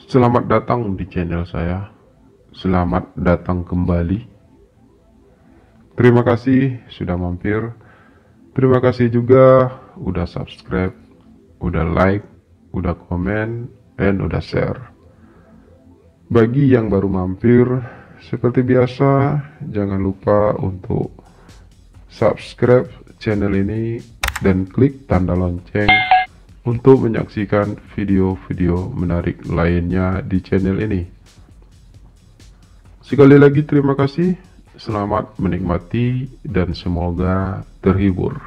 Selamat datang di channel saya. Selamat datang kembali. Terima kasih sudah mampir. Terima kasih juga udah subscribe, udah like, udah komen, dan udah share. Bagi yang baru mampir, seperti biasa, jangan lupa untuk subscribe channel ini dan klik tanda lonceng untuk menyaksikan video-video menarik lainnya di channel ini. Sekali lagi terima kasih, selamat menikmati dan semoga terhibur.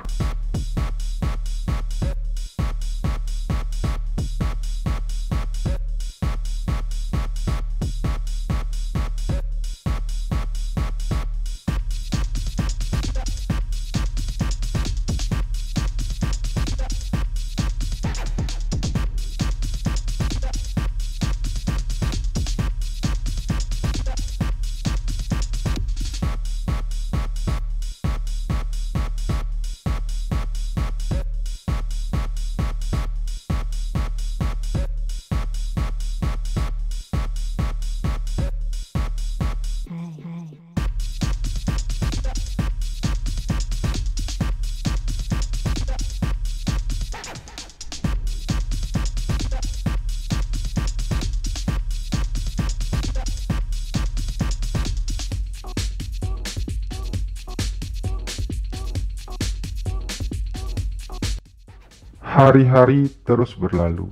Hari-hari terus berlalu.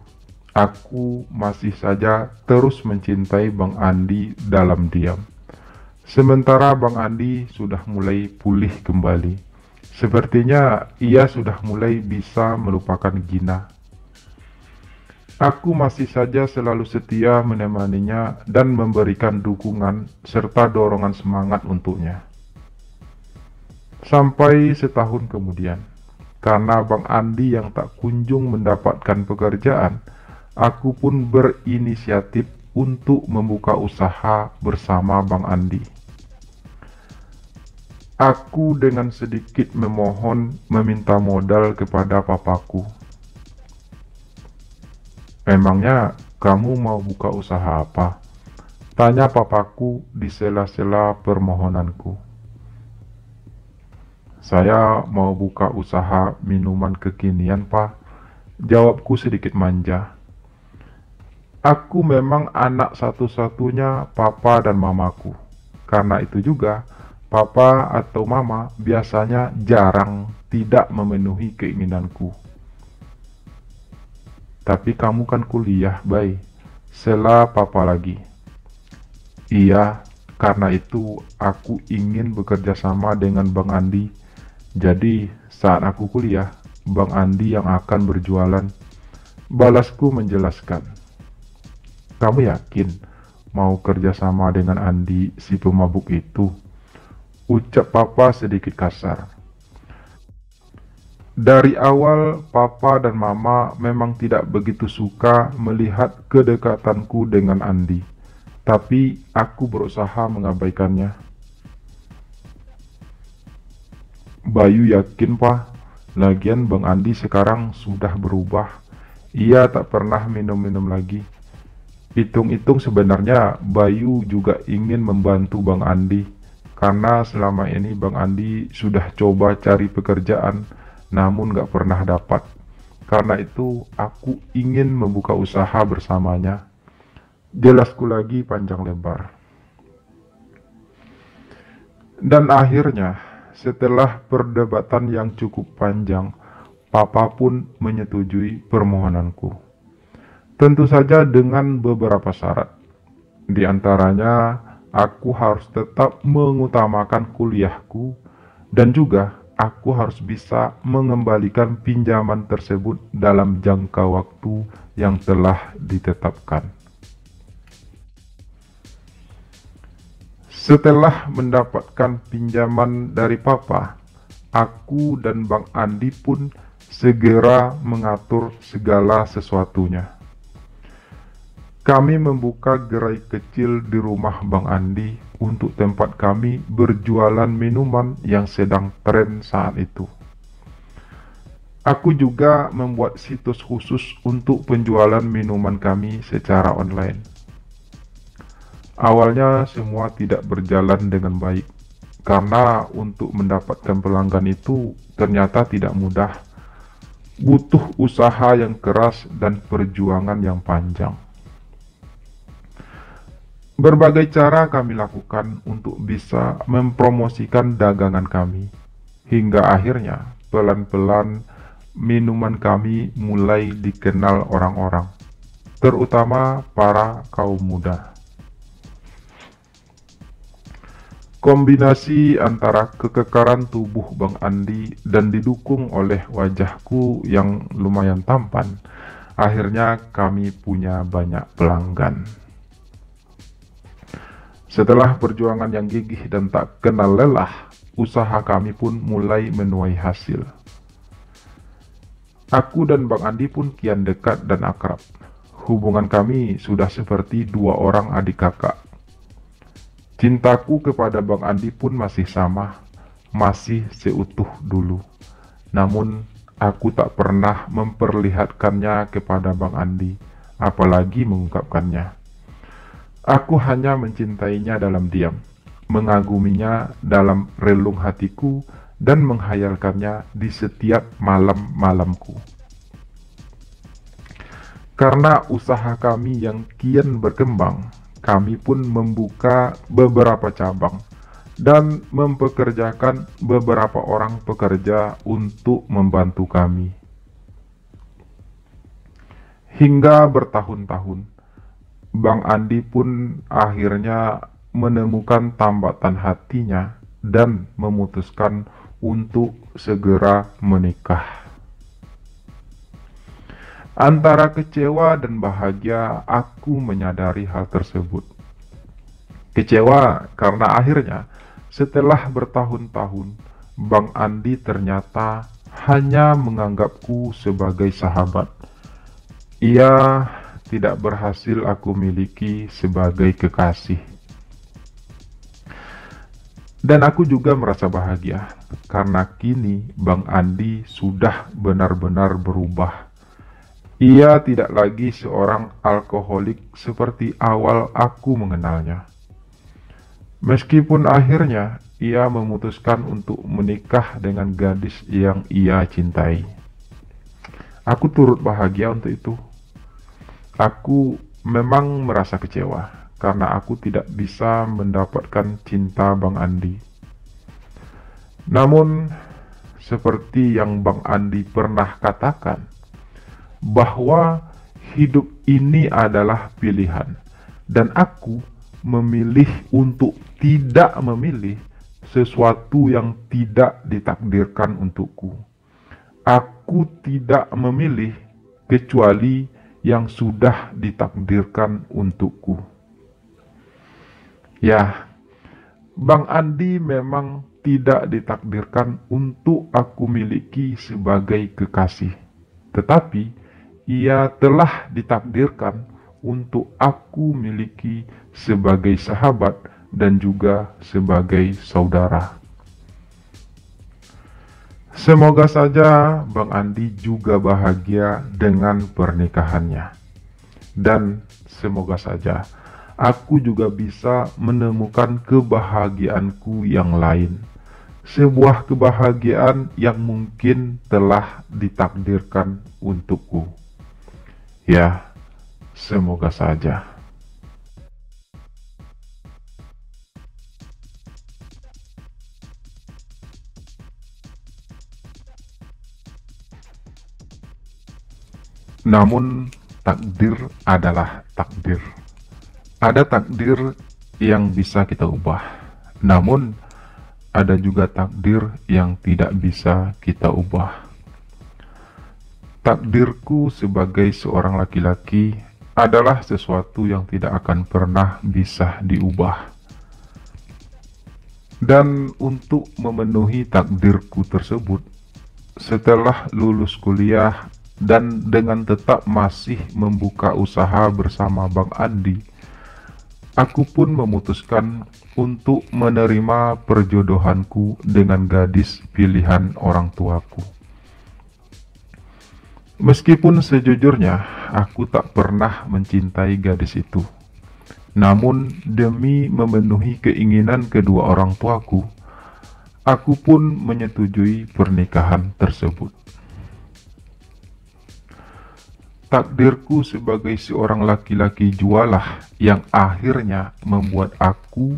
Aku masih saja terus mencintai Bang Andi dalam diam. Sementara Bang Andi sudah mulai pulih kembali. Sepertinya ia sudah mulai bisa melupakan Gina. Aku masih saja selalu setia menemaninya dan memberikan dukungan serta dorongan semangat untuknya. Sampai setahun kemudian, karena Bang Andi yang tak kunjung mendapatkan pekerjaan, aku pun berinisiatif untuk membuka usaha bersama Bang Andi. Aku dengan sedikit memohon meminta modal kepada papaku. "Memangnya kamu mau buka usaha apa?" tanya papaku di sela-sela permohonanku. "Saya mau buka usaha minuman kekinian, Pak," jawabku sedikit manja. Aku memang anak satu-satunya papa dan mamaku. Karena itu juga, papa atau mama biasanya jarang tidak memenuhi keinginanku. "Tapi kamu kan kuliah, Bay," sela papa lagi. "Iya, karena itu aku ingin bekerja sama dengan Bang Andi. Jadi saat aku kuliah, Bang Andi yang akan berjualan," balasku menjelaskan. "Kamu yakin mau kerja sama dengan Andi si pemabuk itu?" ucap papa sedikit kasar. Dari awal, papa dan mama memang tidak begitu suka melihat kedekatanku dengan Andi. Tapi aku berusaha mengabaikannya. "Bayu yakin, Pak. Lagian Bang Andi sekarang sudah berubah. Ia tak pernah minum-minum lagi. Hitung-hitung sebenarnya Bayu juga ingin membantu Bang Andi. Karena selama ini Bang Andi sudah coba cari pekerjaan, namun gak pernah dapat. Karena itu aku ingin membuka usaha bersamanya." Jelasku lagi panjang lebar. Dan akhirnya, setelah perdebatan yang cukup panjang, papa pun menyetujui permohonanku. Tentu saja dengan beberapa syarat. Di antaranya, aku harus tetap mengutamakan kuliahku dan juga aku harus bisa mengembalikan pinjaman tersebut dalam jangka waktu yang telah ditetapkan. Setelah mendapatkan pinjaman dari papa, aku dan Bang Andi pun segera mengatur segala sesuatunya. Kami membuka gerai kecil di rumah Bang Andi untuk tempat kami berjualan minuman yang sedang tren saat itu. Aku juga membuat situs khusus untuk penjualan minuman kami secara online. Awalnya semua tidak berjalan dengan baik, karena untuk mendapatkan pelanggan itu ternyata tidak mudah, butuh usaha yang keras dan perjuangan yang panjang. Berbagai cara kami lakukan untuk bisa mempromosikan dagangan kami, hingga akhirnya pelan-pelan minuman kami mulai dikenal orang-orang, terutama para kaum muda. Kombinasi antara kekekaran tubuh Bang Andi dan didukung oleh wajahku yang lumayan tampan, akhirnya kami punya banyak pelanggan. Setelah perjuangan yang gigih dan tak kenal lelah, usaha kami pun mulai menuai hasil. Aku dan Bang Andi pun kian dekat dan akrab. Hubungan kami sudah seperti dua orang adik kakak. Cintaku kepada Bang Andi pun masih sama, masih seutuh dulu. Namun, aku tak pernah memperlihatkannya kepada Bang Andi, apalagi mengungkapkannya. Aku hanya mencintainya dalam diam, mengaguminya dalam relung hatiku, dan menghayalkannya di setiap malam-malamku. Karena usaha kami yang kian berkembang, kami pun membuka beberapa cabang dan mempekerjakan beberapa orang pekerja untuk membantu kami. Hingga bertahun-tahun, Bang Andi pun akhirnya menemukan tambatan hatinya dan memutuskan untuk segera menikah. Antara kecewa dan bahagia, aku menyadari hal tersebut. Kecewa karena akhirnya setelah bertahun-tahun, Bang Andi ternyata hanya menganggapku sebagai sahabat. Ia tidak berhasil aku miliki sebagai kekasih. Dan aku juga merasa bahagia karena kini Bang Andi sudah benar-benar berubah. Ia tidak lagi seorang alkoholik seperti awal aku mengenalnya. Meskipun akhirnya ia memutuskan untuk menikah dengan gadis yang ia cintai. Aku turut bahagia untuk itu. Aku memang merasa kecewa karena aku tidak bisa mendapatkan cinta Bang Andi. Namun, seperti yang Bang Andi pernah katakan, bahwa hidup ini adalah pilihan, dan aku memilih untuk tidak memilih sesuatu yang tidak ditakdirkan untukku. Aku tidak memilih kecuali yang sudah ditakdirkan untukku. Ya, Bang Andi memang tidak ditakdirkan untuk aku miliki sebagai kekasih, tetapi ia telah ditakdirkan untuk aku miliki sebagai sahabat dan juga sebagai saudara. Semoga saja Bang Andi juga bahagia dengan pernikahannya. Dan semoga saja aku juga bisa menemukan kebahagiaanku yang lain. Sebuah kebahagiaan yang mungkin telah ditakdirkan untukku. Ya, semoga saja. Namun, takdir adalah takdir. Ada takdir yang bisa kita ubah. Namun, ada juga takdir yang tidak bisa kita ubah. Takdirku sebagai seorang laki-laki adalah sesuatu yang tidak akan pernah bisa diubah. Dan untuk memenuhi takdirku tersebut, setelah lulus kuliah dan dengan tetap masih membuka usaha bersama Bang Andi, aku pun memutuskan untuk menerima perjodohanku dengan gadis pilihan orang tuaku. Meskipun sejujurnya aku tak pernah mencintai gadis itu, Namun demi memenuhi keinginan kedua orang tuaku, aku pun menyetujui pernikahan tersebut. Takdirku sebagai seorang laki-laki jualah yang akhirnya membuat aku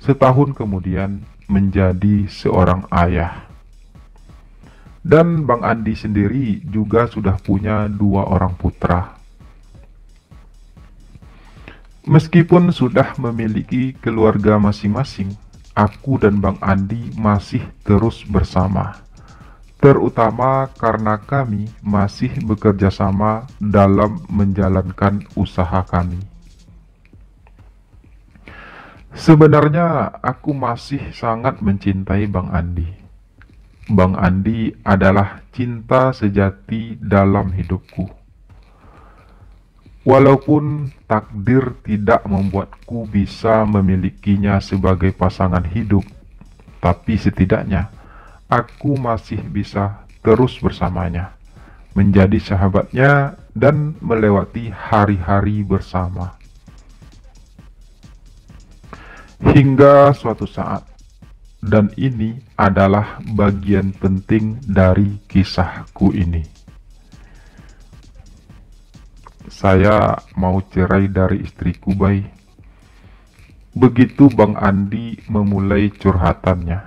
setahun kemudian menjadi seorang ayah. Dan Bang Andi sendiri juga sudah punya 2 orang putra. Meskipun sudah memiliki keluarga masing-masing, aku dan Bang Andi masih terus bersama. Terutama karena kami masih bekerja sama dalam menjalankan usaha kami. Sebenarnya aku masih sangat mencintai Bang Andi. Bang Andi adalah cinta sejati dalam hidupku. Walaupun takdir tidak membuatku bisa memilikinya sebagai pasangan hidup, tapi setidaknya aku masih bisa terus bersamanya, menjadi sahabatnya dan melewati hari-hari bersama. Hingga suatu saat, dan ini adalah bagian penting dari kisahku ini. Saya mau cerai dari istriku, Bay. Begitu Bang Andi memulai curhatannya,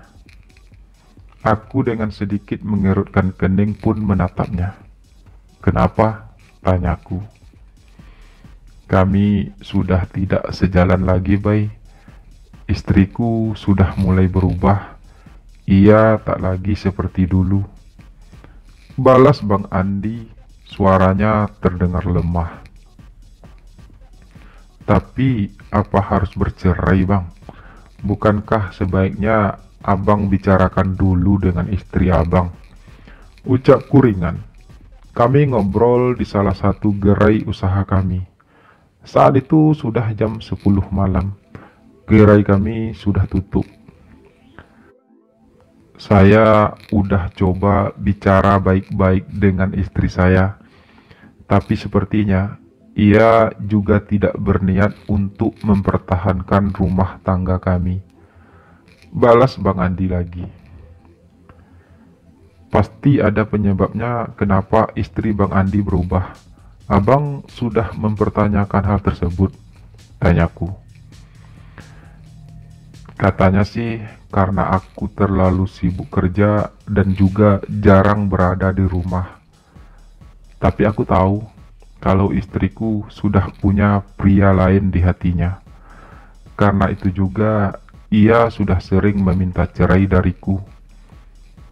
aku dengan sedikit mengerutkan kening pun menatapnya. Kenapa? Tanyaku. Kami sudah tidak sejalan lagi, Bay. Istriku sudah mulai berubah. Ia tak lagi seperti dulu. Balas Bang Andi, suaranya terdengar lemah. Tapi apa harus bercerai, Bang? Bukankah sebaiknya Abang bicarakan dulu dengan istri Abang? Ucapku ringan. Kami ngobrol di salah satu gerai usaha kami. Saat itu sudah jam 10 malam. Gerai kami sudah tutup. Saya udah coba bicara baik-baik dengan istri saya, tapi sepertinya ia juga tidak berniat untuk mempertahankan rumah tangga kami. Balas Bang Andi lagi. Pasti ada penyebabnya kenapa istri Bang Andi berubah. Abang sudah mempertanyakan hal tersebut? Tanyaku. Katanya sih karena aku terlalu sibuk kerja dan juga jarang berada di rumah. Tapi aku tahu kalau istriku sudah punya pria lain di hatinya. Karena itu juga ia sudah sering meminta cerai dariku.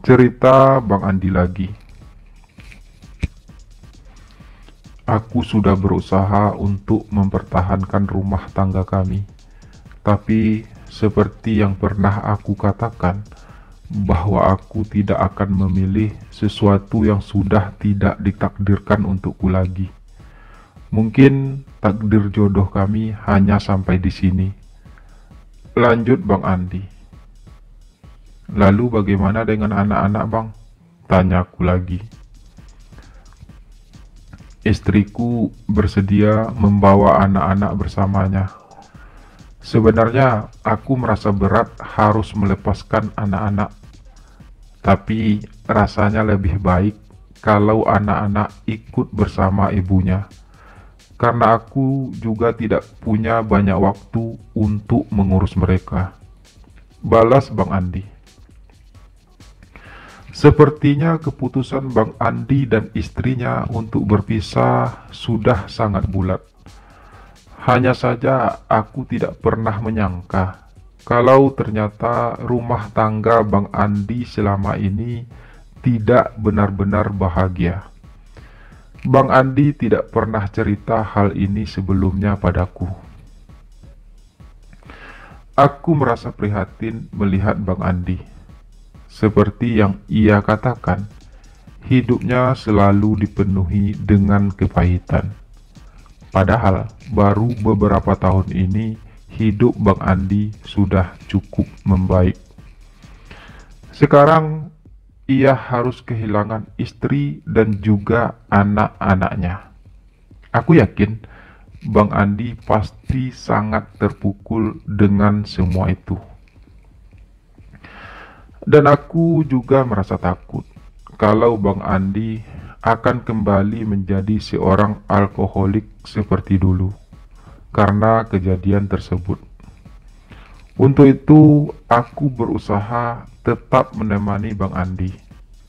Cerita Bang Andi lagi. Aku sudah berusaha untuk mempertahankan rumah tangga kami. Tapi seperti yang pernah aku katakan, bahwa aku tidak akan memilih sesuatu yang sudah tidak ditakdirkan untukku lagi. Mungkin takdir jodoh kami hanya sampai di sini. Lanjut Bang Andi. Lalu bagaimana dengan anak-anak, Bang? Tanyaku lagi. Istriku bersedia membawa anak-anak bersamanya. Sebenarnya aku merasa berat harus melepaskan anak-anak, tapi rasanya lebih baik kalau anak-anak ikut bersama ibunya, karena aku juga tidak punya banyak waktu untuk mengurus mereka. Balas Bang Andi. Sepertinya keputusan Bang Andi dan istrinya untuk berpisah sudah sangat bulat. Hanya saja aku tidak pernah menyangka kalau ternyata rumah tangga Bang Andi selama ini tidak benar-benar bahagia. Bang Andi tidak pernah cerita hal ini sebelumnya padaku. Aku merasa prihatin melihat Bang Andi. Seperti yang ia katakan, hidupnya selalu dipenuhi dengan kepahitan. Padahal baru beberapa tahun ini hidup Bang Andi sudah cukup membaik. Sekarang ia harus kehilangan istri dan juga anak-anaknya. Aku yakin Bang Andi pasti sangat terpukul dengan semua itu. Dan aku juga merasa takut kalau Bang Andi akan kembali menjadi seorang alkoholik seperti dulu karena kejadian tersebut. Untuk itu, aku berusaha tetap menemani Bang Andi.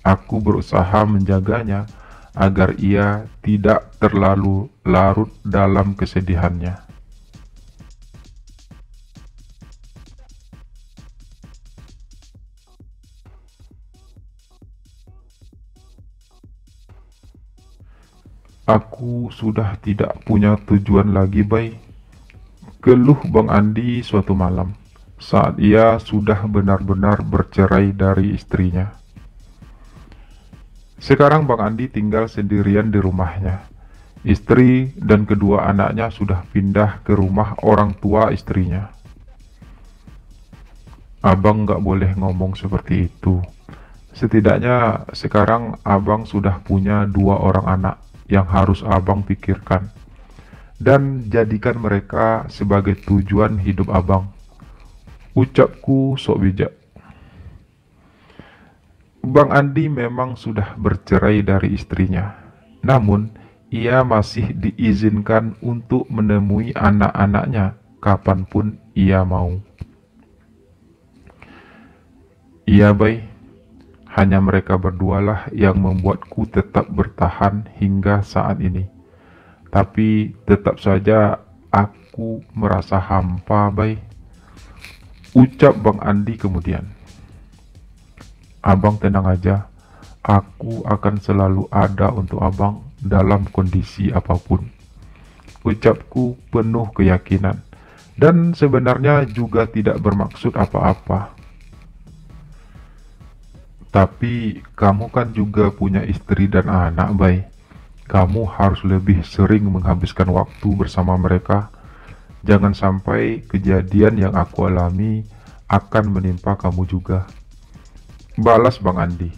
Aku berusaha menjaganya agar ia tidak terlalu larut dalam kesedihannya. Aku sudah tidak punya tujuan lagi, Bay. Keluh Bang Andi suatu malam saat ia sudah benar-benar bercerai dari istrinya. Sekarang Bang Andi tinggal sendirian di rumahnya. Istri dan kedua anaknya sudah pindah ke rumah orang tua istrinya. Abang gak boleh ngomong seperti itu. Setidaknya sekarang abang sudah punya 2 orang anak yang harus abang pikirkan dan jadikan mereka sebagai tujuan hidup abang. Ucapku sok bijak. Bang Andi memang sudah bercerai dari istrinya, namun ia masih diizinkan untuk menemui anak-anaknya kapanpun ia mau. Iya, Bay, hanya mereka berdualah yang membuatku tetap bertahan hingga saat ini. Tapi tetap saja aku merasa hampa, Bay. Ucap Bang Andi kemudian. Abang tenang aja, aku akan selalu ada untuk abang dalam kondisi apapun. Ucapku penuh keyakinan dan sebenarnya juga tidak bermaksud apa-apa. Tapi kamu kan juga punya istri dan anak, Bay. Kamu harus lebih sering menghabiskan waktu bersama mereka. Jangan sampai kejadian yang aku alami akan menimpa kamu juga. Balas Bang Andi.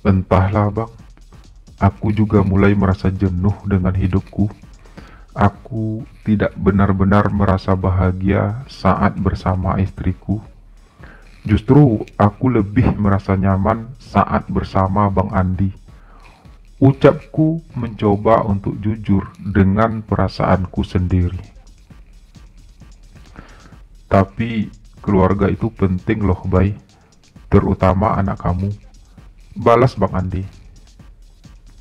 Entahlah Bang, aku juga mulai merasa jenuh dengan hidupku. Aku tidak benar-benar merasa bahagia saat bersama istriku. Justru aku lebih merasa nyaman saat bersama Bang Andi. Ucapku mencoba untuk jujur dengan perasaanku sendiri. Tapi keluarga itu penting loh, Bay. Terutama anak kamu. Balas Bang Andi.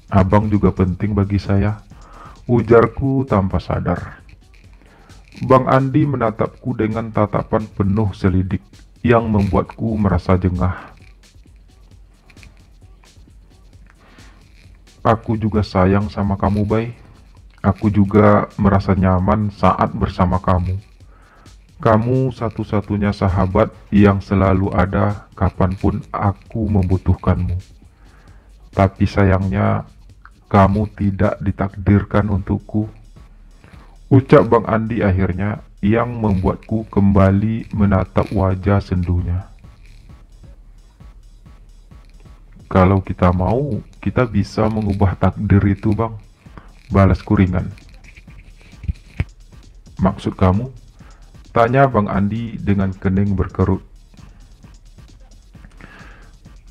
Abang juga penting bagi saya. Ujarku tanpa sadar. Bang Andi menatapku dengan tatapan penuh selidik yang membuatku merasa jengah. Aku juga sayang sama kamu, Bay. Aku juga merasa nyaman saat bersama kamu. Kamu satu-satunya sahabat yang selalu ada kapanpun aku membutuhkanmu. Tapi sayangnya, kamu tidak ditakdirkan untukku. Ucap Bang Andi akhirnya yang membuatku kembali menatap wajah sendunya. Kalau kita mau, kita bisa mengubah takdir itu, Bang. Balasku ringan. Maksud kamu? Tanya Bang Andi dengan kening berkerut.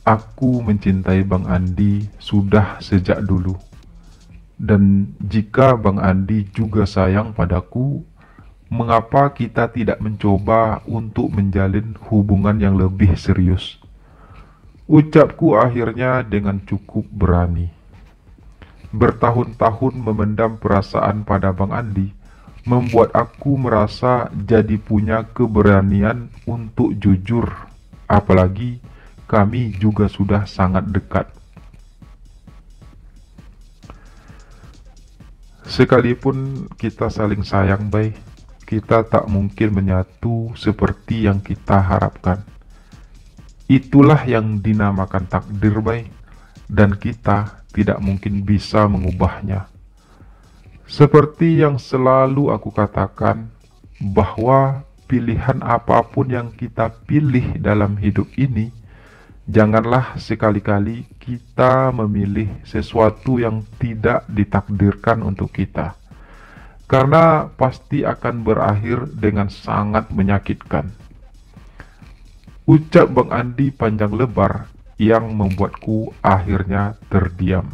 Aku mencintai Bang Andi sudah sejak dulu. Dan jika Bang Andi juga sayang padaku, mengapa kita tidak mencoba untuk menjalin hubungan yang lebih serius? Ucapku akhirnya dengan cukup berani. Bertahun-tahun memendam perasaan pada Bang Andi membuat aku merasa jadi punya keberanian untuk jujur. Apalagi kami juga sudah sangat dekat. Sekalipun kita saling sayang, Bay, kita tak mungkin menyatu seperti yang kita harapkan. Itulah yang dinamakan takdir, Bay, dan kita tidak mungkin bisa mengubahnya. Seperti yang selalu aku katakan, bahwa pilihan apapun yang kita pilih dalam hidup ini Janganlah sekali-kali kita memilih sesuatu yang tidak ditakdirkan untuk kita, karena pasti akan berakhir dengan sangat menyakitkan. Ucap Bang Andi panjang lebar yang membuatku akhirnya terdiam.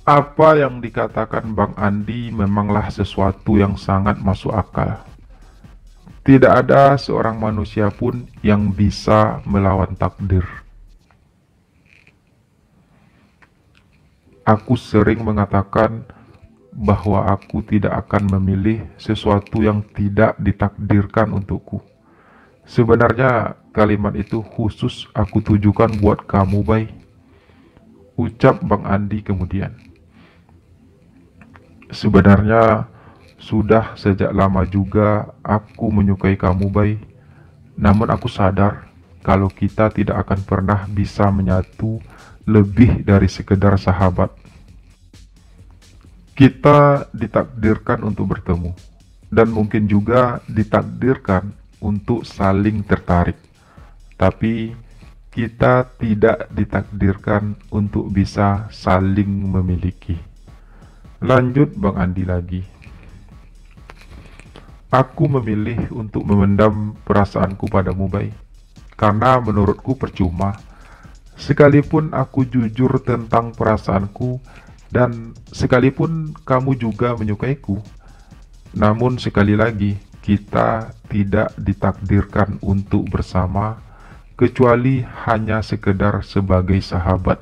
Apa yang dikatakan Bang Andi memanglah sesuatu yang sangat masuk akal. Tidak ada seorang manusia pun yang bisa melawan takdir. Aku sering mengatakan bahwa aku tidak akan memilih sesuatu yang tidak ditakdirkan untukku. Sebenarnya kalimat itu khusus aku tujukan buat kamu, Bay. Ucap Bang Andi kemudian. Sebenarnya sudah sejak lama juga aku menyukai kamu, Bay. Namun aku sadar kalau kita tidak akan pernah bisa menyatu lebih dari sekedar sahabat. Kita ditakdirkan untuk bertemu, dan mungkin juga ditakdirkan untuk saling tertarik. Tapi kita tidak ditakdirkan untuk bisa saling memiliki. Lanjut Bang Andi lagi. Aku memilih untuk memendam perasaanku padamu, Bay, karena menurutku percuma. Sekalipun aku jujur tentang perasaanku, dan sekalipun kamu juga menyukaiku, namun sekali lagi, kita tidak ditakdirkan untuk bersama, kecuali hanya sekedar sebagai sahabat.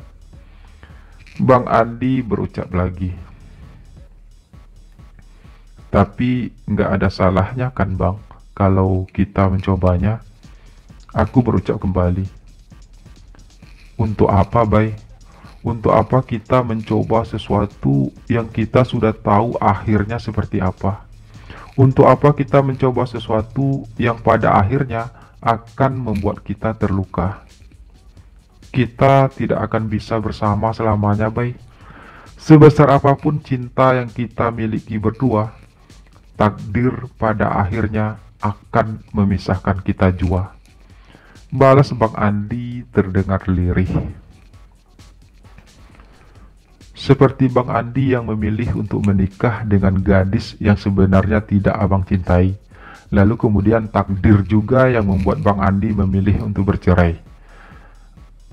Bang Andi berucap lagi. Tapi nggak ada salahnya kan Bang, kalau kita mencobanya. Aku berucap kembali. Untuk apa, Bay? Untuk apa kita mencoba sesuatu yang kita sudah tahu akhirnya seperti apa? Untuk apa kita mencoba sesuatu yang pada akhirnya akan membuat kita terluka? Kita tidak akan bisa bersama selamanya, Bay. Sebesar apapun cinta yang kita miliki berdua, takdir pada akhirnya akan memisahkan kita jua. Balas Bang Andi terdengar lirih. Seperti Bang Andi yang memilih untuk menikah dengan gadis yang sebenarnya tidak abang cintai. Lalu kemudian takdir juga yang membuat Bang Andi memilih untuk bercerai.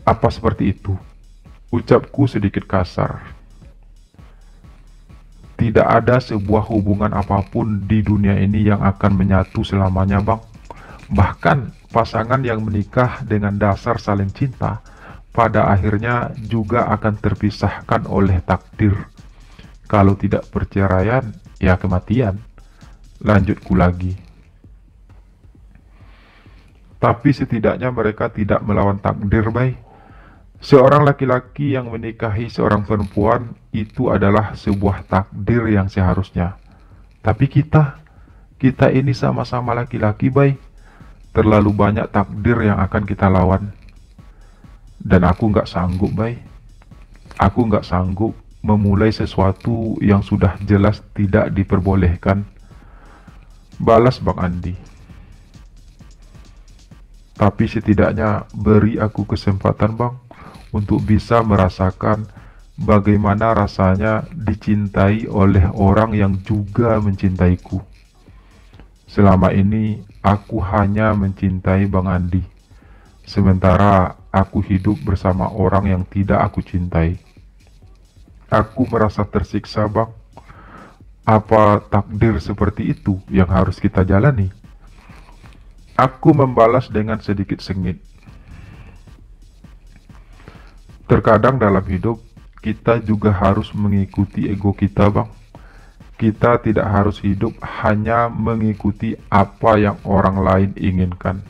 Apa seperti itu? Ucapku sedikit kasar. Tidak ada sebuah hubungan apapun di dunia ini yang akan menyatu selamanya, Bang. Bahkan pasangan yang menikah dengan dasar saling cinta, pada akhirnya juga akan terpisahkan oleh takdir. Kalau tidak perceraian, ya kematian. Lanjutku lagi. Tapi setidaknya mereka tidak melawan takdir, Bay. Seorang laki-laki yang menikahi seorang perempuan itu adalah sebuah takdir yang seharusnya. Tapi kita ini sama-sama laki-laki, Bay. Terlalu banyak takdir yang akan kita lawan. Dan aku nggak sanggup, Bay. Aku nggak sanggup memulai sesuatu yang sudah jelas tidak diperbolehkan. Balas Bang Andi. Tapi setidaknya beri aku kesempatan, Bang, untuk bisa merasakan bagaimana rasanya dicintai oleh orang yang juga mencintaiku. Selama ini aku hanya mencintai Bang Andi, sementara aku hidup bersama orang yang tidak aku cintai. Aku merasa tersiksa, Bang. Apa takdir seperti itu yang harus kita jalani? Aku membalas dengan sedikit sengit. Terkadang dalam hidup, kita juga harus mengikuti ego kita, Bang. Kita tidak harus hidup hanya mengikuti apa yang orang lain inginkan.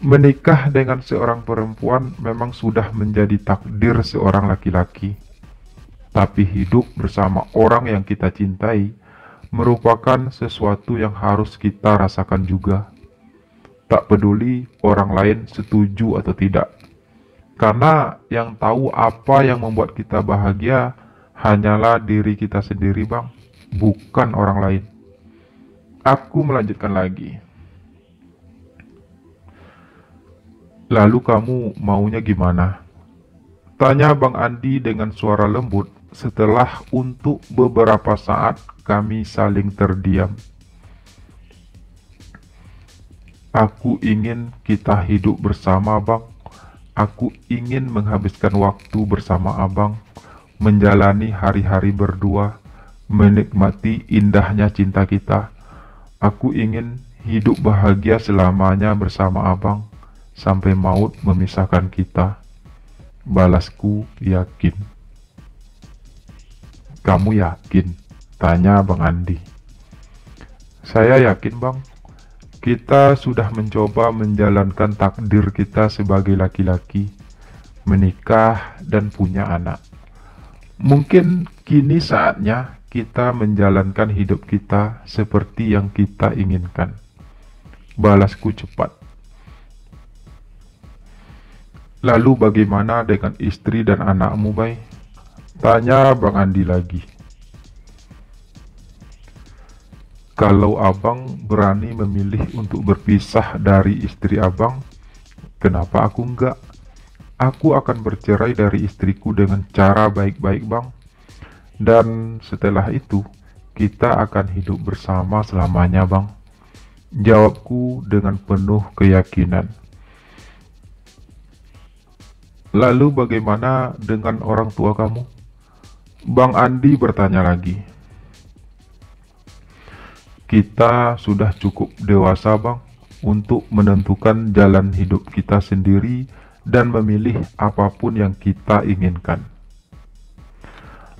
Menikah dengan seorang perempuan memang sudah menjadi takdir seorang laki-laki. Tapi hidup bersama orang yang kita cintai merupakan sesuatu yang harus kita rasakan juga. Tak peduli orang lain setuju atau tidak. Karena yang tahu apa yang membuat kita bahagia hanyalah diri kita sendiri, Bang, bukan orang lain. Aku melanjutkan lagi. Lalu kamu maunya gimana? Tanya Bang Andi dengan suara lembut setelah untuk beberapa saat kami saling terdiam. Aku ingin kita hidup bersama, Bang. Aku ingin menghabiskan waktu bersama Abang, menjalani hari-hari berdua, menikmati indahnya cinta kita. Aku ingin hidup bahagia selamanya bersama Abang, sampai maut memisahkan kita. Balasku, yakin. Kamu yakin? Tanya Bang Andi. Saya yakin, Bang. Kita sudah mencoba menjalankan takdir kita sebagai laki-laki, menikah dan punya anak. Mungkin kini saatnya kita menjalankan hidup kita seperti yang kita inginkan. Balasku cepat. Lalu bagaimana dengan istri dan anakmu, Bay? Tanya Bang Andi lagi. Kalau Abang berani memilih untuk berpisah dari istri Abang, kenapa aku enggak? Aku akan bercerai dari istriku dengan cara baik-baik, Bang. Dan setelah itu, kita akan hidup bersama selamanya, Bang. Jawabku dengan penuh keyakinan. Lalu bagaimana dengan orang tua kamu? Bang Andi bertanya lagi. Kita sudah cukup dewasa, Bang, untuk menentukan jalan hidup kita sendiri dan memilih apapun yang kita inginkan.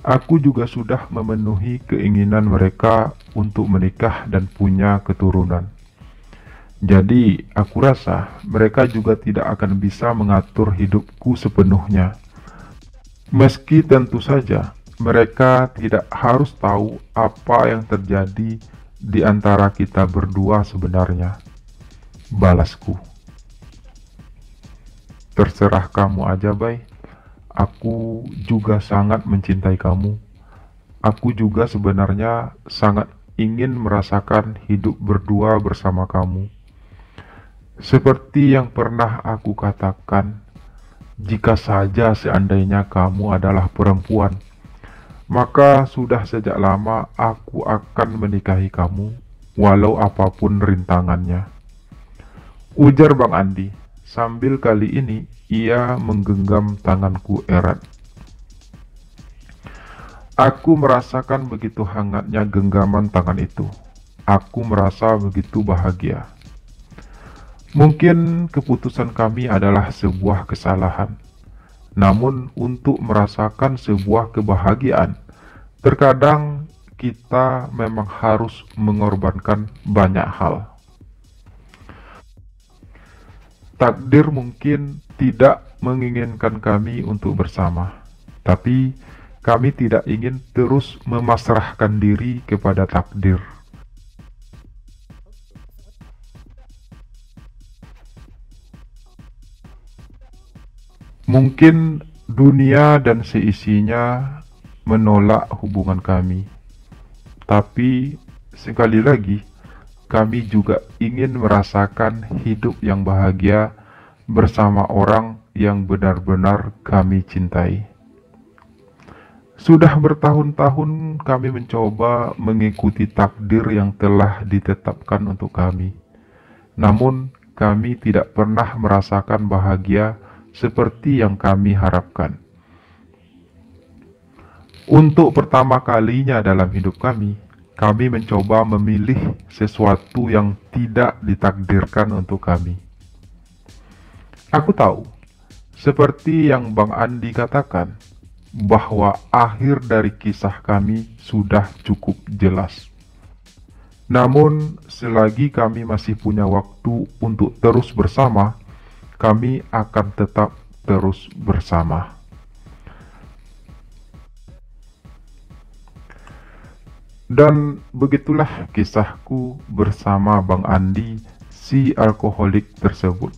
Aku juga sudah memenuhi keinginan mereka untuk menikah dan punya keturunan. Jadi, aku rasa mereka juga tidak akan bisa mengatur hidupku sepenuhnya. Meski tentu saja mereka tidak harus tahu apa yang terjadi di antara kita berdua sebenarnya. Balasku. Terserah kamu aja, Bay. Aku juga sangat mencintai kamu. Aku juga sebenarnya sangat ingin merasakan hidup berdua bersama kamu. Seperti yang pernah aku katakan, jika saja seandainya kamu adalah perempuan, maka sudah sejak lama aku akan menikahi kamu, walau apapun rintangannya. Ujar Bang Andi, sambil kali ini ia menggenggam tanganku erat. Aku merasakan begitu hangatnya genggaman tangan itu. Aku merasa begitu bahagia. Mungkin keputusan kami adalah sebuah kesalahan. Namun untuk merasakan sebuah kebahagiaan, terkadang kita memang harus mengorbankan banyak hal. Takdir mungkin tidak menginginkan kami untuk bersama, tapi kami tidak ingin terus memasrahkan diri kepada takdir. Mungkin dunia dan seisinya menolak hubungan kami, tapi sekali lagi kami juga ingin merasakan hidup yang bahagia bersama orang yang benar-benar kami cintai. Sudah bertahun-tahun kami mencoba mengikuti takdir yang telah ditetapkan untuk kami. Namun kami tidak pernah merasakan bahagia seperti yang kami harapkan. Untuk pertama kalinya dalam hidup kami mencoba memilih sesuatu yang tidak ditakdirkan untuk kami. Aku tahu, seperti yang Bang Andi katakan, bahwa akhir dari kisah kami sudah cukup jelas. Namun, selagi kami masih punya waktu untuk terus bersama, kami akan tetap terus bersama. Dan begitulah kisahku bersama Bang Andi, si alkoholik tersebut.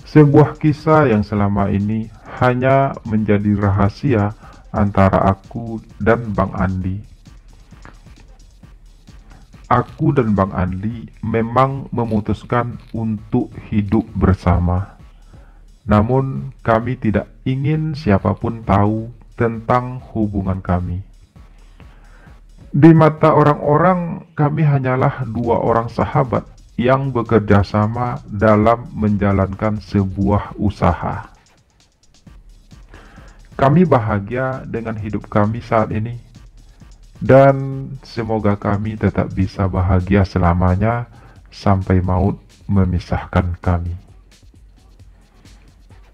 Sebuah kisah yang selama ini hanya menjadi rahasia antara aku dan Bang Andi. Aku dan Bang Andi memang memutuskan untuk hidup bersama. Namun kami tidak ingin siapapun tahu tentang hubungan kami. Di mata orang-orang, kami hanyalah dua orang sahabat yang bekerja sama dalam menjalankan sebuah usaha. Kami bahagia dengan hidup kami saat ini, dan semoga kami tetap bisa bahagia selamanya sampai maut memisahkan kami.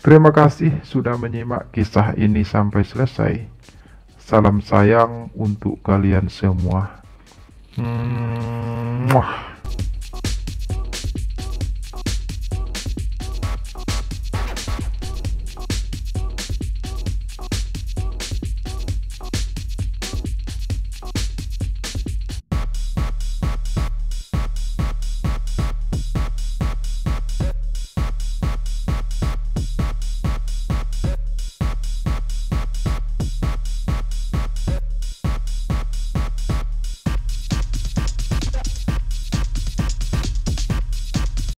Terima kasih sudah menyimak kisah ini sampai selesai. Salam sayang untuk kalian semua. Muah.